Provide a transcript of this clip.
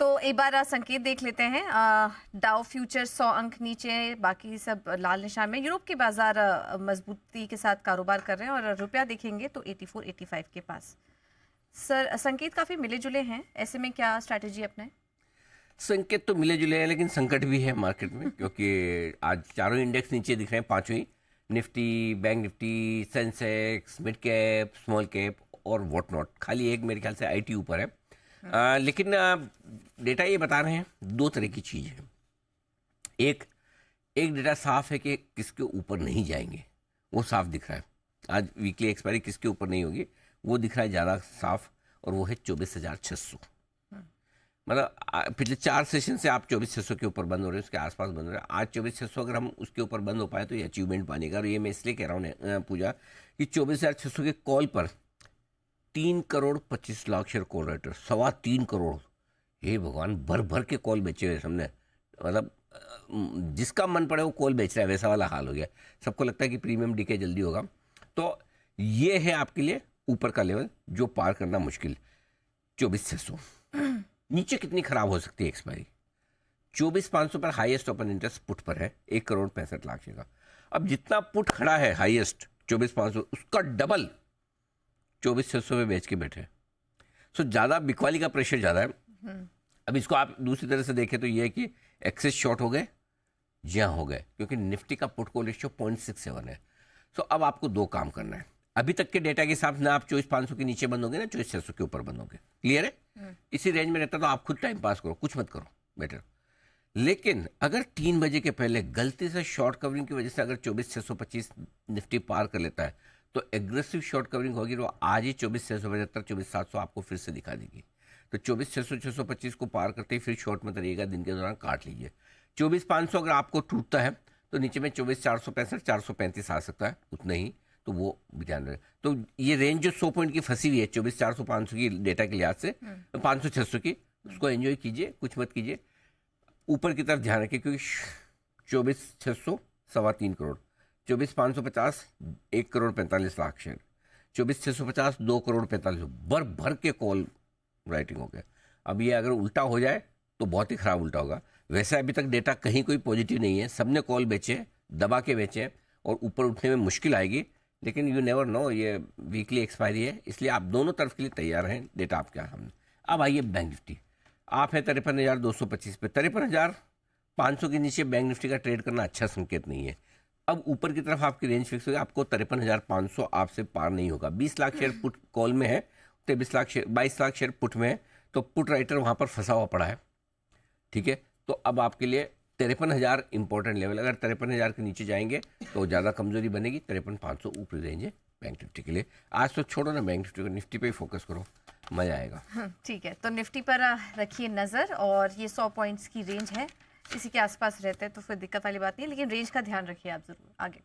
तो एक बार संकेत देख लेते हैं। डाउ फ्यूचर 100 अंक नीचे, बाकी सब लाल निशान में। यूरोप के बाजार मजबूती के साथ कारोबार कर रहे हैं और रुपया देखेंगे तो 84-85 के पास। सर, संकेत काफी मिले जुले हैं, ऐसे में क्या स्ट्रैटेजी अपनाएं? संकेत तो मिले जुले हैं लेकिन संकट भी है मार्केट में क्योंकि आज चारों इंडेक्स नीचे दिख रहे हैं, पांचों ही। Nifty, bank Nifty, Sensex, mid cap, small cap और व्हाट नॉट। खाली एक मेरे ख्याल से आईटी ऊपर है। लेकिन डेटा ये बता रहे हैं दो तरह की चीज़ है। एक एक डेटा साफ है कि किसके ऊपर नहीं जाएंगे, वो साफ दिख रहा है। आज वीकली एक्सपायरी किसके ऊपर नहीं होगी वो दिख रहा है ज़्यादा साफ, और वो है 24,600। मतलब पिछले 4 सेशन से आप 24,600 के ऊपर बंद हो रहे हैं, उसके आसपास बंद हो रहे हैं। आज 24,600 अगर हम उसके ऊपर बंद हो पाए तो ये अचीवमेंट पाने का। और ये मैं इसलिए कह रहा हूँ पूजा कि 24,600 के कॉल पर 3,25,00,000 शेयर कॉल राइटर, 3.25 करोड़। हे भगवान, भर भर के कॉल बेचे हुए हमने। मतलब जिसका मन पड़े वो कॉल बेच रहा है, वैसा वाला हाल हो गया। सबको लगता है कि प्रीमियम डीके जल्दी होगा। तो ये है आपके लिए ऊपर का लेवल जो पार करना मुश्किल। 24,600 नीचे कितनी खराब हो सकती है एक्सपायरी? 24,500 पर हाईएस्ट ओपन इंटरेस्ट पुट पर है 1,65,00,000 शेयर का। अब जितना पुट खड़ा है हाईएस्ट 24,500, उसका डबल 24,600 पे बेच के बैठे। सो ज़्यादा बिकवाली का प्रेशर ज़्यादा है। अब इसको आप दूसरी तरह से देखें तो ये है कि एक्सेस शॉर्ट हो गए, जी हाँ हो गए, क्योंकि निफ्टी का पुट कॉल रेशियो 0.67 है। सो अब आपको दो काम करना है। अभी तक के डेटा के हिसाब से ना आप 24,500 के नीचे बंद होगे ना 24,600 के ऊपर बंद होगे। क्लियर है? इसी रेंज में रहता तो आप खुद टाइम पास करो, कुछ मत करो, बेटर। लेकिन अगर 3 बजे के पहले गलती से शॉर्ट कवरिंग की वजह से अगर 24,625 निफ्टी पार कर लेता है तो एग्रेसिव शॉर्ट कवरिंग होगी, तो आज ही 24,675 24,700 आपको फिर से दिखा देगी। तो 24,600 625 को पार करते ही फिर शॉर्ट मत रहिएगा, दिन के दौरान काट लीजिए। 24,500 अगर आपको टूटता है तो नीचे में 24,465 435 आ सकता है, उतना ही, तो वो भी ध्यान रखें। तो ये रेंज जो 100 पॉइंट की फंसी हुई है 24,400 500 की डेटा के लिहाज से, 500 600 की, उसको एंजॉय कीजिए, कुछ मत कीजिए। ऊपर की तरफ ध्यान रखिए क्योंकि 24,600 3.25 करोड़, 24,550 1,45,00,000 शेयर, 24,650 2,45,00,000, भर भर के कॉल राइटिंग हो गया। अब ये अगर उल्टा हो जाए तो बहुत ही खराब उल्टा होगा। वैसे अभी तक डेटा कहीं कोई पॉजिटिव नहीं है, सबने कॉल बेचे, दबा के बेचे, और ऊपर उठने में मुश्किल आएगी। लेकिन यू नेवर नो, ये वीकली एक्सपायरी है, इसलिए आप दोनों तरफ के लिए तैयार हैं। डेटा आपके सामने। अब आइए बैंक निफ्टी। आप है 53,225 पे। 53,500 के नीचे बैंक निफ्टी का ट्रेड करना अच्छा संकेत नहीं है। अब ऊपर की तरफ आपकी रेंज फिक्स होगी, आपको 53,500 आपसे पार नहीं होगा। 20 लाख शेयर पुट कॉल में है, 23 lakh share 22 lakh share put में है, तो पुट राइटर वहाँ पर फंसा हुआ पड़ा है। ठीक है, तो अब आपके लिए 53,000 इंपॉर्टेंट लेवल। अगर 53,000 के नीचे जाएंगे तो ज़्यादा कमजोरी बनेगी। 53,500 ऊपरी रेंज है बैंक निफ्टी के लिए। आज तो छोड़ो ना बैंक निफ्टी को, निफ्टी पे ही फोकस करो, मजा आएगा। ठीक है, तो निफ्टी पर रखिए नज़र, और ये 100 पॉइंट्स की रेंज है, इसी के आसपास रहते हैं तो फिर दिक्कत वाली बात नहीं है, लेकिन रेंज का ध्यान रखिए आप ज़रूर आगे।